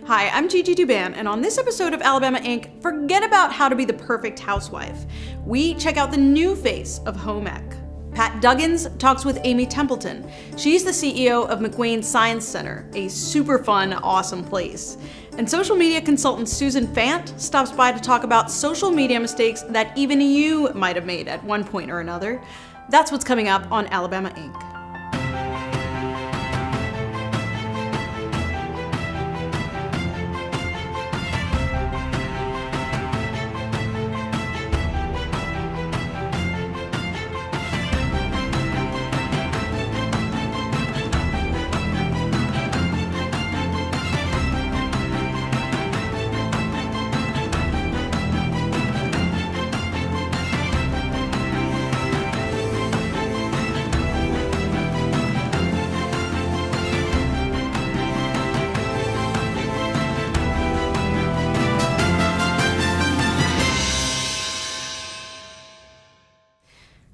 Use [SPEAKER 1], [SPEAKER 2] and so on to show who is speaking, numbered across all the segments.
[SPEAKER 1] Hi, I'm Gigi Duban, and on this episode of Alabama Inc., forget about how to be the perfect housewife. We check out the new face of home ec. Pat Duggins talks with Amy Templeton. She's the CEO of McWane Science Center, a super fun, awesome place. And social media consultant Susan Fant stops by to talk about social media mistakes that even you might have made at one point or another. That's what's coming up on Alabama Inc.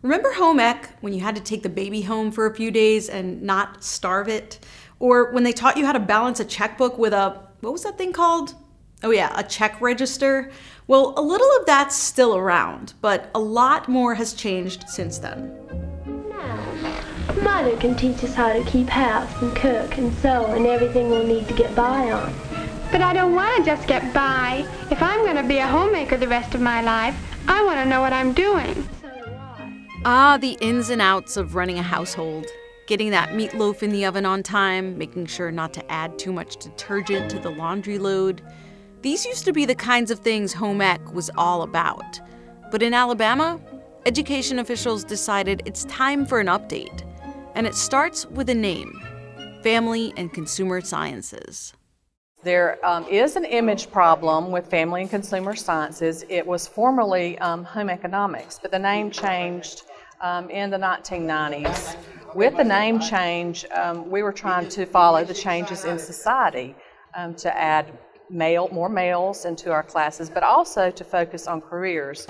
[SPEAKER 1] Remember home ec, when you had to take the baby home for a few days and not starve it? Or when they taught you how to balance a checkbook with what was that thing called? Oh yeah, a check register. Well, a little of that's still around, but a lot more has changed since then.
[SPEAKER 2] Now, Mother can teach us how to keep house and cook and sew and everything we'll need to get by on.
[SPEAKER 3] But I don't want to just get by. If I'm going to be a homemaker the rest of my life, I want to know what I'm doing.
[SPEAKER 1] Ah, the ins and outs of running a household. Getting that meatloaf in the oven on time, making sure not to add too much detergent to the laundry load. These used to be the kinds of things home ec was all about. But in Alabama, education officials decided it's time for an update. And it starts with a name: Family and Consumer Sciences.
[SPEAKER 4] There is an image problem with Family and Consumer Sciences. It was formerly Home Economics, but the name changed in the 1990s. With the name change, we were trying to follow the changes in society to add more males into our classes, but also to focus on careers.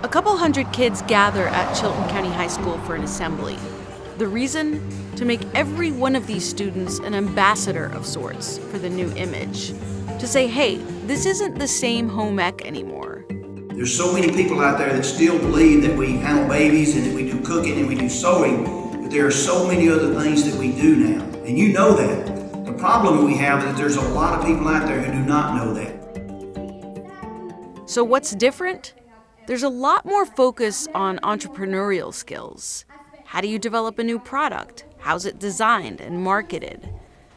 [SPEAKER 1] A couple hundred kids gather at Chilton County High School for an assembly. The reason? To make every one of these students an ambassador of sorts for the new image. To say, hey, this isn't the same home ec anymore.
[SPEAKER 5] There's so many people out there that still believe that we handle babies and that we do cooking and we do sewing, but there are so many other things that we do now, and you know that. The problem we have is that there's a lot of people out there who do not know that.
[SPEAKER 1] So what's different? There's a lot more focus on entrepreneurial skills. How do you develop a new product? How's it designed and marketed?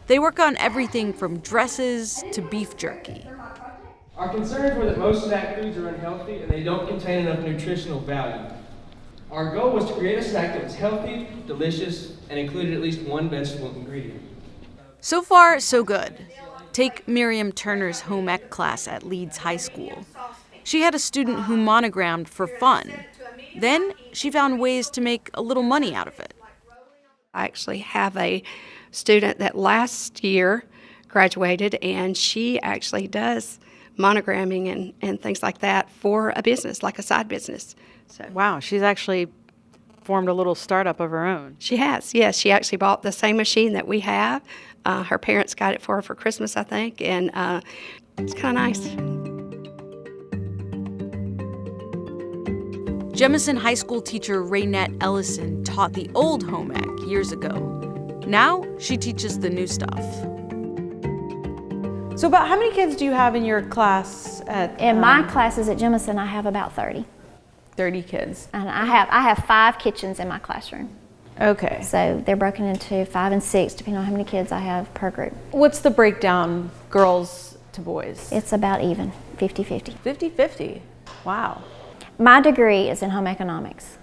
[SPEAKER 1] They work on everything from dresses to beef jerky.
[SPEAKER 6] Our concerns were that most snack foods are unhealthy and they don't contain enough nutritional value. Our goal was to create a snack that was healthy, delicious, and included at least one vegetable ingredient.
[SPEAKER 1] So far, so good. Take Miriam Turner's home ec class at Leeds High School. She had a student who monogrammed for fun. Then she found ways to make a little money out of it.
[SPEAKER 7] I actually have a student that last year graduated, and she actually does monogramming and things like that for a business, like a side business. So
[SPEAKER 1] wow, she's actually formed a little startup of her own.
[SPEAKER 7] She has, yes. She actually bought the same machine that we have. Her parents got it for her for Christmas, I think, and it's kind of nice.
[SPEAKER 1] Jemison High School teacher Raynette Ellison taught the old home ec years ago. Now she teaches the new stuff. So about how many kids do you have in your class at?
[SPEAKER 8] In my classes at Jemison, I have about 30.
[SPEAKER 1] 30 kids.
[SPEAKER 8] And I have 5 kitchens in my classroom.
[SPEAKER 1] Okay.
[SPEAKER 8] So they're broken into 5 and 6, depending on how many kids I have per group.
[SPEAKER 1] What's the breakdown, girls to boys?
[SPEAKER 8] It's about even, 50-50.
[SPEAKER 1] 50-50. Wow.
[SPEAKER 8] My degree is in home economics.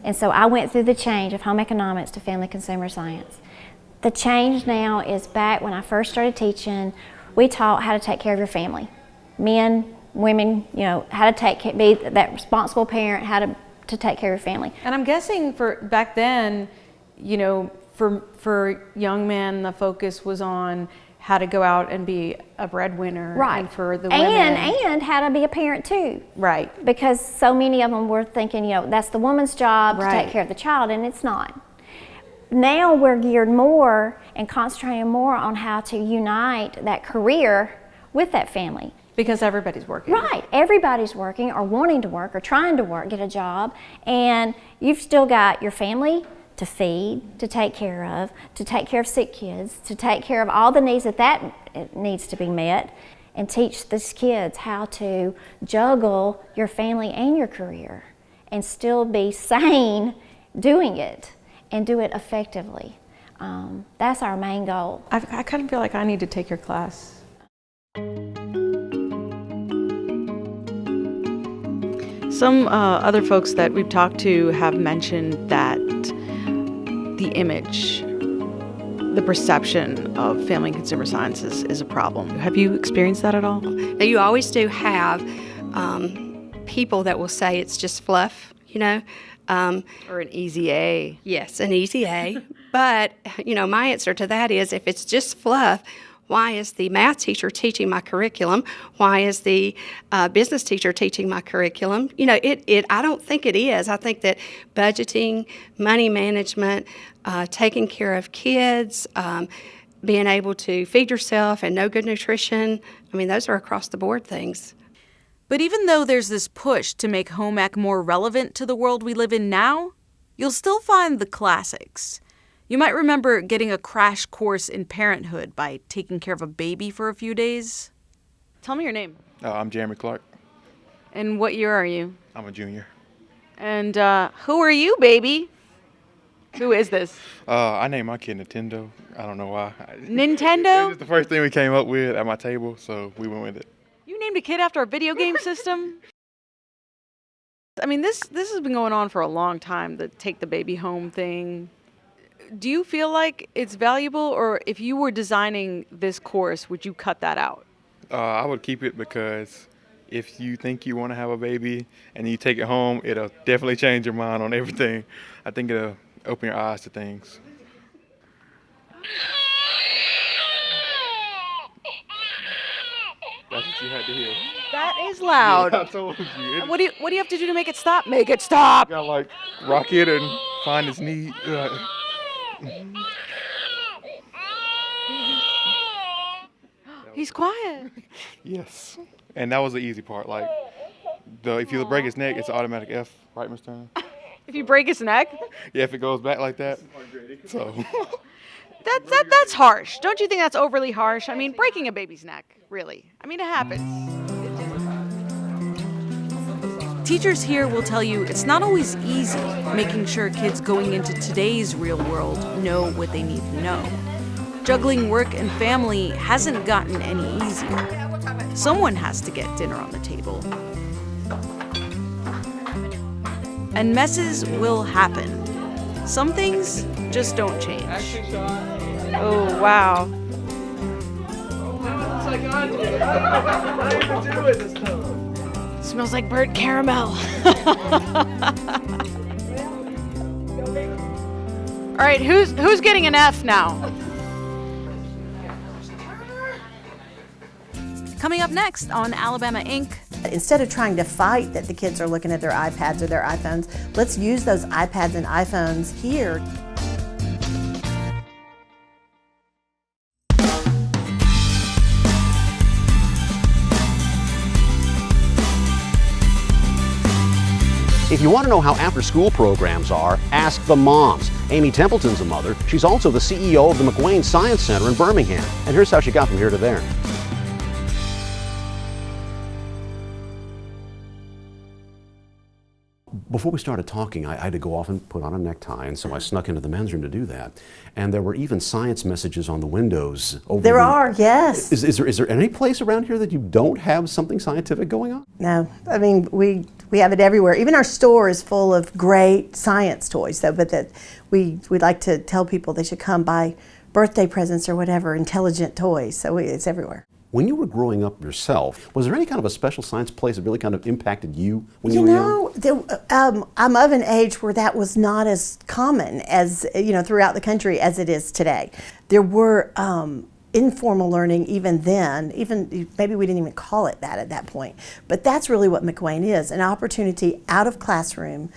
[SPEAKER 8] And so I went through the change of home economics to family consumer science. The change now is back when I first started teaching, we taught how to take care of your family. Men, women, how to be that responsible parent, how to take care of your family.
[SPEAKER 1] And I'm guessing for back then, for young men, the focus was on how to go out and be a breadwinner.
[SPEAKER 8] Right.
[SPEAKER 1] And for the women.
[SPEAKER 8] And how to be a parent too.
[SPEAKER 1] Right.
[SPEAKER 8] Because so many of them were thinking, that's the woman's job to
[SPEAKER 1] Right.
[SPEAKER 8] take care of the child, and it's not. now we're geared more and concentrating more on how to unite that career with that family.
[SPEAKER 1] Because everybody's working.
[SPEAKER 8] Right, everybody's working or wanting to work or trying to work, get a job, and you've still got your family to feed, to take care of sick kids, to take care of all the needs that needs to be met, and teach these kids how to juggle your family and your career and still be sane doing it and do it effectively. That's our main goal.
[SPEAKER 1] I kind of feel like I need to take your class. Some other folks that we've talked to have mentioned that the image, the perception of family and consumer sciences is a problem. Have you experienced that at all?
[SPEAKER 7] Now, you always do have people that will say it's just fluff, you know.
[SPEAKER 1] Or an easy A.
[SPEAKER 7] Yes, an easy A. But, you know, my answer to that is if it's just fluff, why is the math teacher teaching my curriculum? Why is the business teacher teaching my curriculum? You know, I don't think it is. I think that budgeting, money management, taking care of kids, being able to feed yourself and know good nutrition, I mean, those are across the board things.
[SPEAKER 1] But even though there's this push to make home ec more relevant to the world we live in now, you'll still find the classics. You might remember getting a crash course in parenthood by taking care of a baby for a few days. Tell me your name.
[SPEAKER 9] I'm Jeremy Clark.
[SPEAKER 1] And what year are you?
[SPEAKER 9] I'm a junior.
[SPEAKER 1] And who are you, baby? Who is this?
[SPEAKER 9] I named my kid Nintendo. I don't know why.
[SPEAKER 1] Nintendo?
[SPEAKER 9] It was the first thing we came up with at my table, so we went with it.
[SPEAKER 1] You named a kid after a video game system? I mean, this has been going on for a long time, the take the baby home thing. Do you feel like it's valuable, or if you were designing this course, would you cut that out?
[SPEAKER 9] I would keep it because if you think you want to have a baby and you take it home, it'll definitely change your mind on everything. I think it'll open your eyes to things. That's what you had to hear.
[SPEAKER 1] That is loud.
[SPEAKER 9] Yeah, I told you.
[SPEAKER 1] What do you have to do to make it stop? Make it stop!
[SPEAKER 9] You gotta like rock it and find its need.
[SPEAKER 1] He's quiet.
[SPEAKER 9] Yes, and that was the easy part. Like, if you break his neck, it's an automatic F, right, Miss Turner?
[SPEAKER 1] If you break his neck?
[SPEAKER 9] Yeah, if it goes back like that. So.
[SPEAKER 1] That's harsh. Don't you think that's overly harsh? I mean, breaking a baby's neck, really. I mean, it happens. Teachers here will tell you it's not always easy making sure kids going into today's real world know what they need to know. Juggling work and family hasn't gotten any easier. Someone has to get dinner on the table. And messes will happen. Some things just don't change. Oh, wow. Smells like burnt caramel. All right, who's getting an F now? Coming up next on Alabama Inc.
[SPEAKER 10] Instead of trying to fight that the kids are looking at their iPads or their iPhones, let's use those iPads and iPhones here.
[SPEAKER 11] If you want to know how after-school programs are, ask the moms. Amy Templeton's a mother. She's also the CEO of the McWane Science Center in Birmingham. And here's how she got from here to there. Before we started talking, I had to go off and put on a necktie, and so I snuck into the men's room to do that. And there were even science messages on the windows.
[SPEAKER 10] There are, yes.
[SPEAKER 11] Is there any place around here that you don't have something scientific going on?
[SPEAKER 10] No, I mean, we have it everywhere. Even our store is full of great science toys, though, but that we like to tell people they should come buy birthday presents or whatever, intelligent toys, so it's everywhere.
[SPEAKER 11] When you were growing up yourself, was there any kind of a special science place that really kind of impacted you when you were young?
[SPEAKER 10] I'm of an age where that was not as common as, throughout the country as it is today. There were informal learning even then, even maybe we didn't even call it that at that point. But that's really what McWane is, an opportunity out of classroom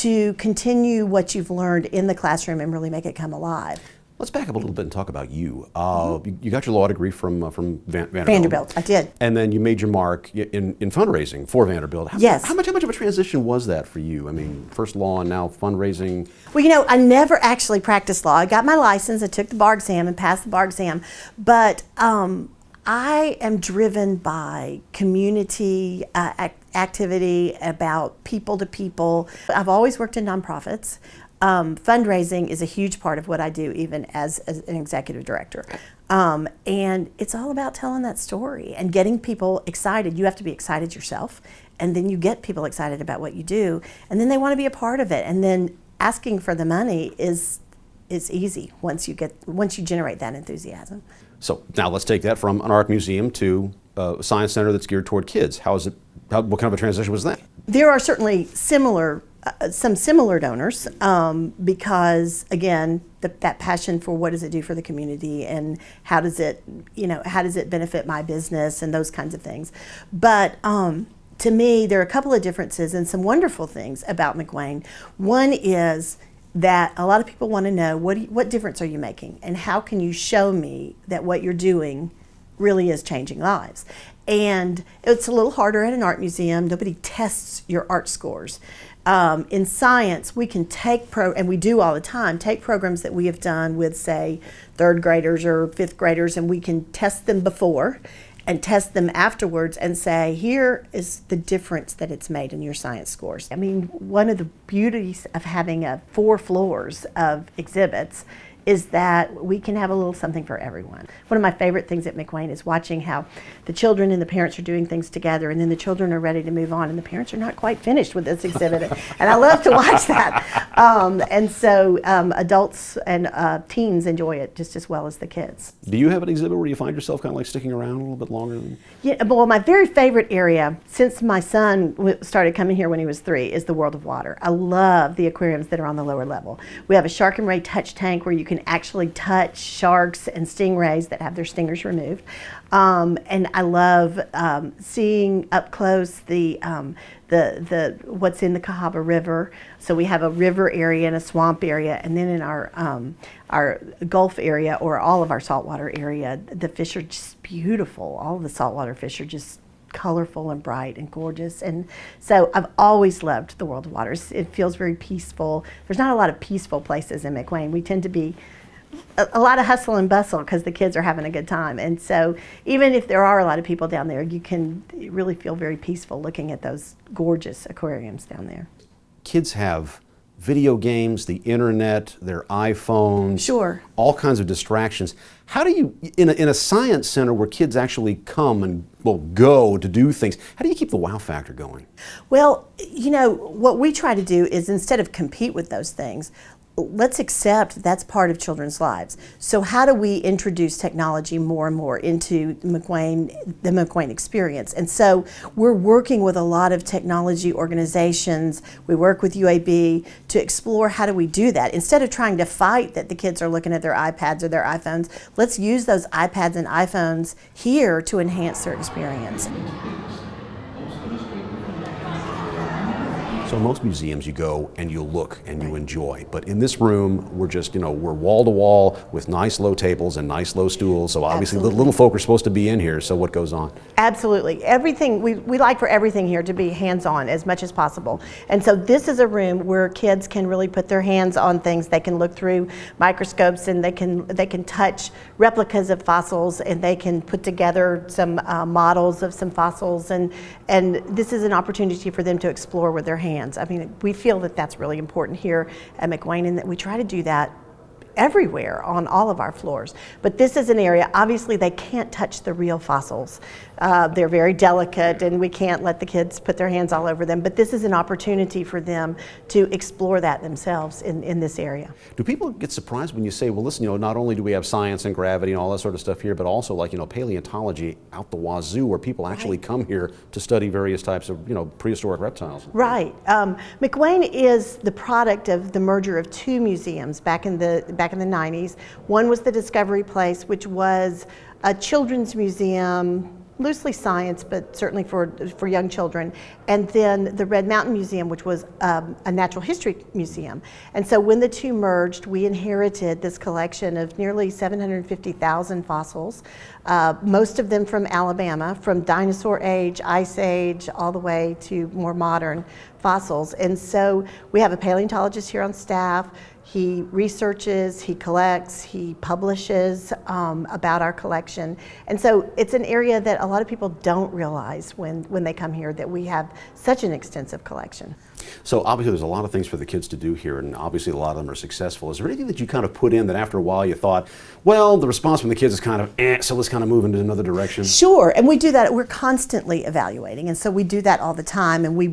[SPEAKER 10] to continue what you've learned in the classroom and really make it come alive.
[SPEAKER 11] Let's back up a little bit and talk about you. You got your law degree from Vanderbilt.
[SPEAKER 10] Vanderbilt, I did.
[SPEAKER 11] And then you made your mark in fundraising for Vanderbilt.
[SPEAKER 10] Yes.
[SPEAKER 11] How much of a transition was that for you? I mean, first law and now fundraising.
[SPEAKER 10] Well, you know, I never actually practiced law. I got my license, I took the bar exam and passed the bar exam, but I am driven by community activity, about people to people. I've always worked in nonprofits. Fundraising is a huge part of what I do, even as an executive director. And it's all about telling that story and getting people excited. You have to be excited yourself, and then you get people excited about what you do, and then they want to be a part of it. And then asking for the money is easy once you generate that enthusiasm.
[SPEAKER 11] So now let's take that from an art museum to a science center that's geared toward kids. What kind of a transition was that?
[SPEAKER 10] There are certainly some similar donors because, again, that passion for what does it do for the community and how does it benefit my business and those kinds of things. But to me, there are a couple of differences and some wonderful things about McWane. One is that a lot of people want to know what difference are you making and how can you show me that what you're doing really is changing lives. And it's a little harder at an art museum. Nobody tests your art scores. In science, we can take and we do all the time, take programs that we have done with, say, third graders or fifth graders, and we can test them before and test them afterwards and say, here is the difference that it's made in your science scores. I mean, one of the beauties of having 4 floors of exhibits is that we can have a little something for everyone. One of my favorite things at McWane is watching how the children and the parents are doing things together, and then the children are ready to move on, and the parents are not quite finished with this exhibit. And I love to watch that. And so adults and teens enjoy it just as well as the kids.
[SPEAKER 11] Do you have an exhibit where you find yourself kind of like sticking around a little bit longer?
[SPEAKER 10] Yeah, well, my very favorite area, since my son started coming here when he was 3, is the world of water. I love the aquariums that are on the lower level. We have a Shark and Ray touch tank where you can actually touch sharks and stingrays that have their stingers removed. And I love seeing up close the what's in the Cahaba River. So we have a river area and a swamp area, and then in our Gulf area, or all of our saltwater area, the fish are just beautiful. All of the saltwater fish are just colorful and bright and gorgeous. And so I've always loved the world of waters. It feels very peaceful. There's not a lot of peaceful places in McWane. We tend to be a lot of hustle and bustle because the kids are having a good time. And so even if there are a lot of people down there, you can really feel very peaceful looking at those gorgeous aquariums down there.
[SPEAKER 11] Kids have video games, the internet, their iPhones,
[SPEAKER 10] sure,
[SPEAKER 11] all kinds of distractions. How do you, in a science center where kids actually come and go to do things, how do you keep the wow factor going?
[SPEAKER 10] Well, you know, what we try to do is, instead of compete with those things, let's accept that's part of children's lives. So how do we introduce technology more and more into the McWane experience? And so we're working with a lot of technology organizations. We work with UAB to explore how do we do that. Instead of trying to fight that the kids are looking at their iPads or their iPhones, let's use those iPads and iPhones here to enhance their experience.
[SPEAKER 11] So most museums you go and you look and you enjoy, but in this room we're just, we're wall to wall with nice low tables and nice low stools, so obviously the little folk are supposed to be in here, so what goes on?
[SPEAKER 10] Absolutely. Everything, we like for everything here to be hands-on as much as possible. And so this is a room where kids can really put their hands on things. They can look through microscopes and they can touch replicas of fossils, and they can put together some models of some fossils, and this is an opportunity for them to explore with their hands. I mean, we feel that that's really important here at McWane, and that we try to do that everywhere on all of our floors. But this is an area, obviously they can't touch the real fossils. They're very delicate, and we can't let the kids put their hands all over them, but this is an opportunity for them to explore that themselves in this area.
[SPEAKER 11] Do people get surprised when you say, well, listen, not only do we have science and gravity and all that sort of stuff here, but also like, paleontology out the wazoo, where people actually come here to study various types of, prehistoric reptiles?
[SPEAKER 10] Right. McWane is the product of the merger of 2 museums back in the 90s. One was the Discovery Place, which was a children's museum loosely science, but certainly for young children, and then the Red Mountain Museum, which was a natural history museum. And so when the two merged, we inherited this collection of nearly 750,000 fossils, most of them from Alabama, from dinosaur age, ice age, all the way to more modern fossils. And so we have a paleontologist here on staff. He researches, he collects, he publishes about our collection. And so it's an area that a lot of people don't realize when they come here, that we have such an extensive collection.
[SPEAKER 11] So obviously there's a lot of things for the kids to do here, and obviously a lot of them are successful. Is there anything that you kind of put in that after a while you thought, well, the response from the kids is kind of, so let's kind of move into another direction?
[SPEAKER 10] Sure, and we do that. We're constantly evaluating, and so we do that all the time, and we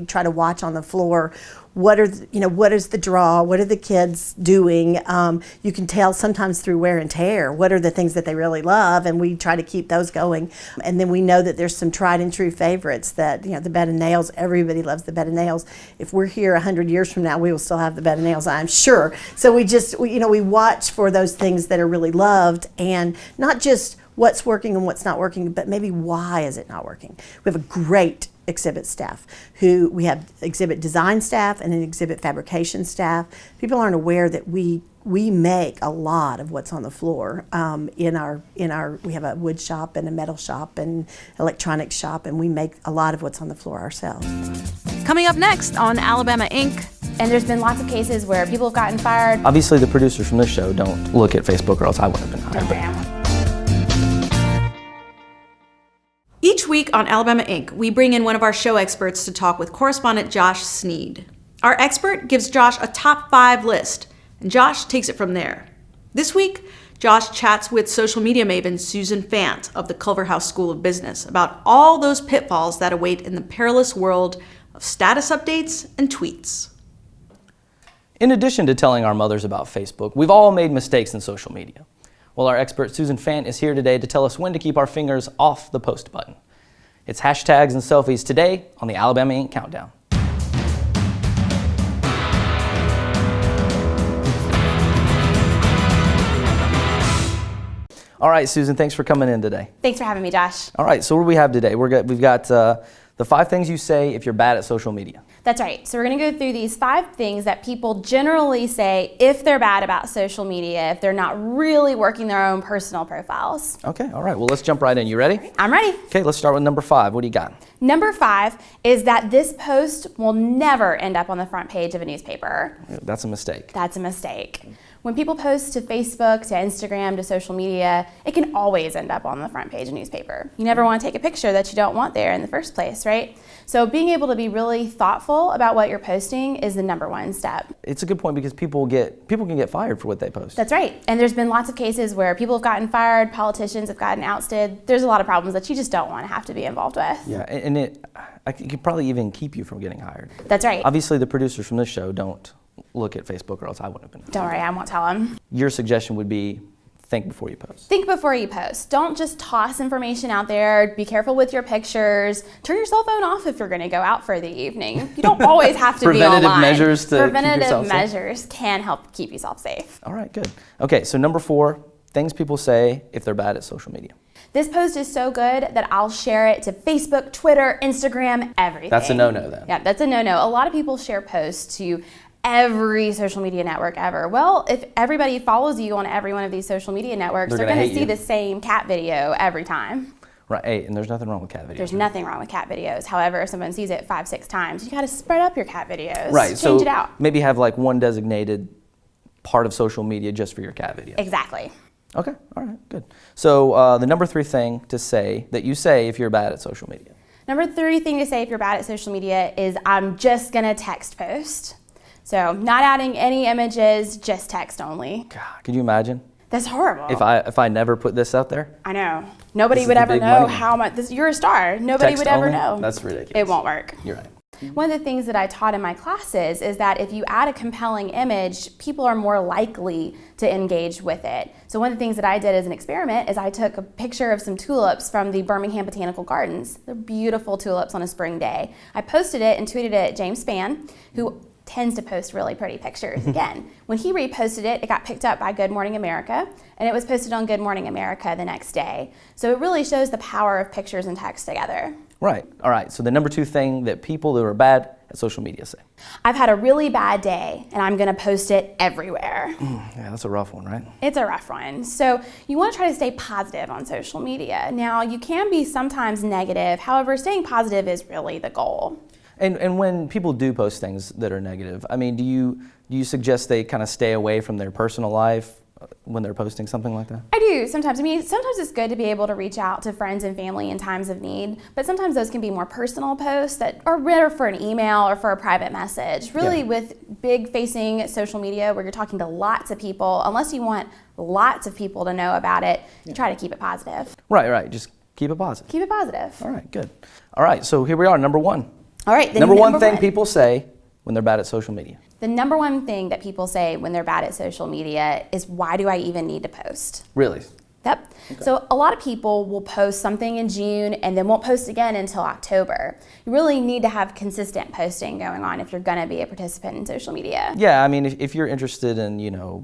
[SPEAKER 10] try to watch on the floor. What is the draw? What are the kids doing? You can tell sometimes through wear and tear what are the things that they really love, and we try to keep those going. And then we know that there's some tried and true favorites that, the bed of nails, everybody loves the bed of nails. If we're here 100 years from now, we will still have the bed of nails, I'm sure. So we watch for those things that are really loved, and not just what's working and what's not working, but maybe why is it not working. We have a great exhibit staff we have exhibit design staff and an exhibit fabrication staff. People aren't aware that we make a lot of what's on the floor we have a wood shop and a metal shop and electronics shop, and we make a lot of what's on the floor ourselves.
[SPEAKER 1] Coming up next on Alabama Inc.
[SPEAKER 12] And there's been lots of cases where people have gotten fired.
[SPEAKER 13] Obviously the producers from this show don't look at Facebook, or else I wouldn't have been hired.
[SPEAKER 1] Each week on Alabama Inc., we bring in one of our show experts to talk with correspondent Josh Sneed. Our expert gives Josh a top 5 list, and Josh takes it from there. This week, Josh chats with social media maven Susan Fant of the Culverhouse School of Business about all those pitfalls that await in the perilous world of status updates and tweets.
[SPEAKER 13] In addition to telling our mothers about Facebook, we've all made mistakes in social media. Well, our expert Susan Fant is here today to tell us when to keep our fingers off the post button. It's hashtags and selfies today on the Alabama Inc. Countdown. All right, Susan, thanks for coming in today.
[SPEAKER 12] Thanks for having me, Josh.
[SPEAKER 13] All right, so what do we have today? We've got the 5 things you say if you're bad at social media.
[SPEAKER 12] That's right. So we're going to go through these 5 things that people generally say if they're bad about social media, if they're not really working their own personal profiles.
[SPEAKER 13] Okay, all right. Well, let's jump right in. You ready?
[SPEAKER 12] I'm ready.
[SPEAKER 13] Okay, let's start with number 5. What do you got?
[SPEAKER 12] Number 5 is that this post will never end up on the front page of a newspaper.
[SPEAKER 13] That's a mistake.
[SPEAKER 12] That's a mistake. When people post to Facebook, to Instagram, to social media, it can always end up on the front page of a newspaper. You never want to take a picture that you don't want there in the first place, right? So being able to be really thoughtful about what you're posting is the number 1 step.
[SPEAKER 13] It's a good point because people can get fired for what they post.
[SPEAKER 12] That's right. And there's been lots of cases where people have gotten fired, politicians have gotten ousted. There's a lot of problems that you just don't want to have to be involved with.
[SPEAKER 13] Yeah, and it could probably even keep you from getting hired.
[SPEAKER 12] That's right.
[SPEAKER 13] Obviously the producers from this show don't look at Facebook, or else I wouldn't have been.
[SPEAKER 12] Don't worry, I won't tell them.
[SPEAKER 13] Your suggestion would be think before you post.
[SPEAKER 12] Think before you post. Don't just toss information out there. Be careful with your pictures. Turn your cell phone off if you're going to go out for the evening. You don't always have to be online. Preventative measures can help keep yourself safe.
[SPEAKER 13] All right, good. Okay, so number 4, things people say if they're bad at social media.
[SPEAKER 12] This post is so good that I'll share it to Facebook, Twitter, Instagram, everything.
[SPEAKER 13] That's a no-no then.
[SPEAKER 12] Yeah, that's a no-no. A lot of people share posts to every social media network ever. Well, if everybody follows you on every one of these social media networks, they're going to see the same cat video every time.
[SPEAKER 13] Right, hey, and there's nothing wrong with cat videos.
[SPEAKER 12] There's nothing wrong with cat videos. However, if someone sees it 5-6 times, you got to spread up your cat videos.
[SPEAKER 13] Right,
[SPEAKER 12] change it out.
[SPEAKER 13] Maybe have like one designated part of social media just for your cat videos.
[SPEAKER 12] Exactly.
[SPEAKER 13] Okay, all right, good. So the number 3 thing to say that you say if you're bad at social media.
[SPEAKER 12] Number 3 thing to say if you're bad at social media is I'm just going to text post. So not adding any images, just text only.
[SPEAKER 13] God, could you imagine?
[SPEAKER 12] That's horrible.
[SPEAKER 13] If I never put this out there?
[SPEAKER 12] I know. Nobody would ever know how much, you're a star. Nobody would ever know.
[SPEAKER 13] That's ridiculous.
[SPEAKER 12] It won't work.
[SPEAKER 13] You're right.
[SPEAKER 12] One of the things that I taught in my classes is that if you add a compelling image, people are more likely to engage with it. So one of the things that I did as an experiment is I took a picture of some tulips from the Birmingham Botanical Gardens. They're beautiful tulips on a spring day. I posted it and tweeted it at James Spann, who tends to post really pretty pictures. Again, when he reposted it, it got picked up by Good Morning America, and it was posted on Good Morning America the next day. So it really shows the power of pictures and text together.
[SPEAKER 13] Right. All right. So the number 2 thing that people that are bad at social media say.
[SPEAKER 12] I've had a really bad day, and I'm going to post it everywhere.
[SPEAKER 13] Yeah, that's a rough one, right?
[SPEAKER 12] It's a rough one. So you want to try to stay positive on social media. Now, you can be sometimes negative. However, staying positive is really the goal.
[SPEAKER 13] And when people do post things that are negative, I mean, do you suggest they kind of stay away from their personal life when they're posting something like that?
[SPEAKER 12] I do sometimes. I mean, sometimes it's good to be able to reach out to friends and family in times of need, but sometimes those can be more personal posts that are better for an email or for a private message. Really, with big facing social media where you're talking to lots of people, unless you want lots of people to know about it, you try to keep it positive.
[SPEAKER 13] Right. Just keep it positive.
[SPEAKER 12] Keep it positive.
[SPEAKER 13] All right, good. All right, so here we are, number 1.
[SPEAKER 12] All right.
[SPEAKER 13] Number one thing people say when they're bad at social media.
[SPEAKER 12] The number one thing that people say when they're bad at social media is, why do I even need to post?
[SPEAKER 13] Really?
[SPEAKER 12] Yep. Okay. So a lot of people will post something in June and then won't post again until October. You really need to have consistent posting going on if you're going to be a participant in social media.
[SPEAKER 13] Yeah, I mean, if you're interested in,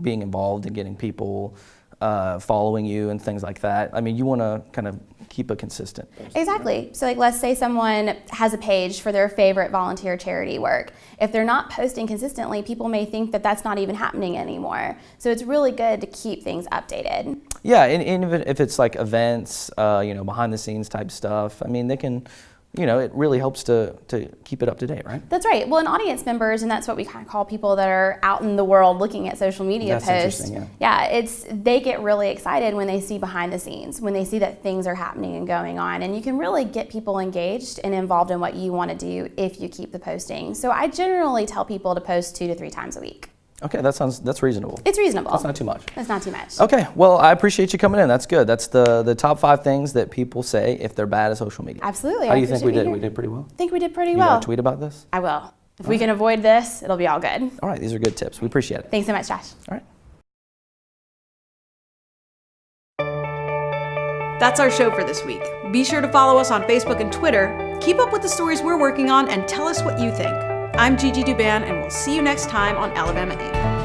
[SPEAKER 13] being involved in getting people following you and things like that, I mean, you want to kind of keep a consistent post.
[SPEAKER 12] Exactly. So let's say someone has a page for their favorite volunteer charity work. If they're not posting consistently, people may think that that's not even happening anymore. So it's really good to keep things updated.
[SPEAKER 13] Yeah, and even if it's like events, behind the scenes type stuff, I mean, they can, it really helps to keep it up to date, right?
[SPEAKER 12] That's right. Well, and audience members, and that's what we kind of call people that are out in the world looking at social media posts. Yeah, they get really excited when they see behind the scenes, when they see that things are happening and going on, and you can really get people engaged and involved in what you want to do if you keep the posting. So I generally tell people to post 2 to 3 times a week.
[SPEAKER 13] Okay, that's reasonable.
[SPEAKER 12] It's reasonable.
[SPEAKER 13] That's not too much.
[SPEAKER 12] That's not too much.
[SPEAKER 13] Okay, well, I appreciate you coming in. That's good. That's the top 5 things that people say if they're bad at social media.
[SPEAKER 12] Absolutely.
[SPEAKER 13] How do you think we did? We did pretty well?
[SPEAKER 12] I think we did pretty
[SPEAKER 13] You
[SPEAKER 12] well.
[SPEAKER 13] gonna tweet about this?
[SPEAKER 12] I will. If we can avoid this, it'll be all good.
[SPEAKER 13] All right, these are good tips. We appreciate it.
[SPEAKER 12] Thanks so much, Josh.
[SPEAKER 13] All right.
[SPEAKER 1] That's our show for this week. Be sure to follow us on Facebook and Twitter. Keep up with the stories we're working on and tell us what you think. I'm Gigi Duban, and we'll see you next time on Alabama Ink.